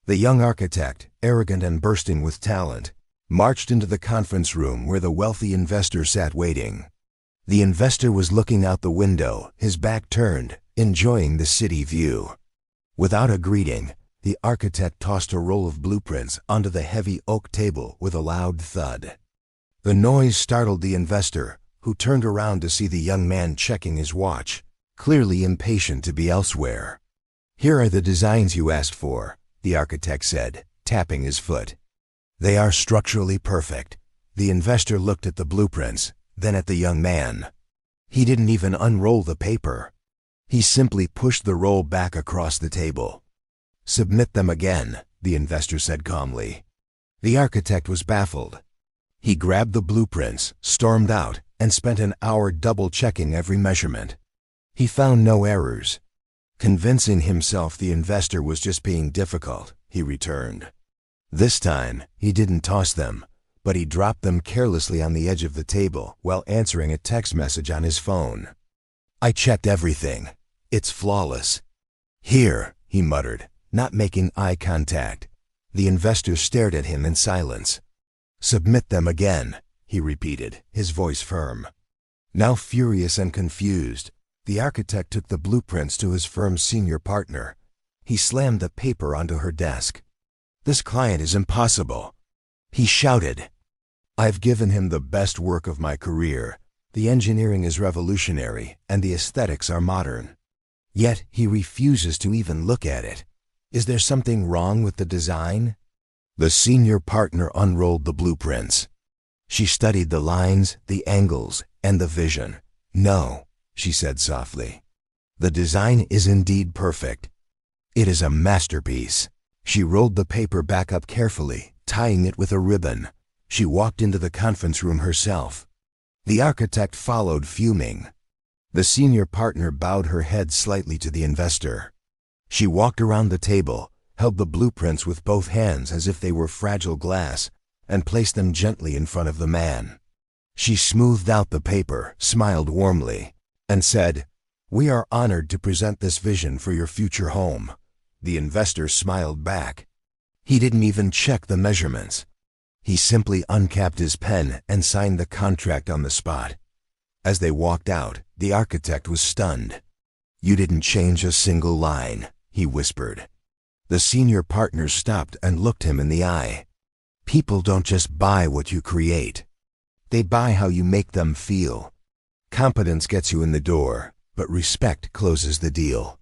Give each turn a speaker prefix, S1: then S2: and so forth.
S1: The young architect, arrogant and bursting with talent, marched into the conference room where the wealthy investor sat waiting. The investor was looking out the window, his back turned, enjoying the city view. Without a greeting, the architect tossed a roll of blueprints onto the heavy oak table with a loud thud. The noise startled the investor, who turned around to see the young man checking his watch, clearly impatient to be elsewhere. "Here are the designs you asked for," the architect said, tapping his foot. "They are structurally perfect." The investor looked at the blueprints, then at the young man. He didn't even unroll the paper. He simply pushed the roll back across the table. "Submit them again," the investor said calmly. The architect was baffled. He grabbed the blueprints, stormed out, and spent an hour double-checking every measurement. He found no errors. Convincing himself the investor was just being difficult, he returned. This time, he didn't toss them, but he dropped them carelessly on the edge of the table while answering a text message on his phone. "I checked everything. It's flawless." "Here," he muttered, not making eye contact. The investor stared at him in silence. "Submit them again," he repeated, his voice firm. Now furious and confused, the architect took the blueprints to his firm's senior partner. He slammed the paper onto her desk. "This client is impossible," he shouted. "I've given him the best work of my career. The engineering is revolutionary, and the aesthetics are modern. Yet he refuses to even look at it. Is there something wrong with the design?" The senior partner unrolled the blueprints. She studied the lines, the angles, and the vision. "No," she said softly. "The design is indeed perfect. It is a masterpiece." She rolled the paper back up carefully, tying it with a ribbon. She walked into the conference room herself. The architect followed, fuming. The senior partner bowed her head slightly to the investor. She walked around the table, held the blueprints with both hands as if they were fragile glass, and placed them gently in front of the man. She smoothed out the paper, smiled warmly, and said, "We are honored to present this vision for your future home." The investor smiled back. He didn't even check the measurements. He simply uncapped his pen and signed the contract on the spot. As they walked out, the architect was stunned. "You didn't change a single line," he whispered. The senior partner stopped and looked him in the eye. "People don't just buy what you create. They buy how you make them feel. Competence gets you in the door, but respect closes the deal."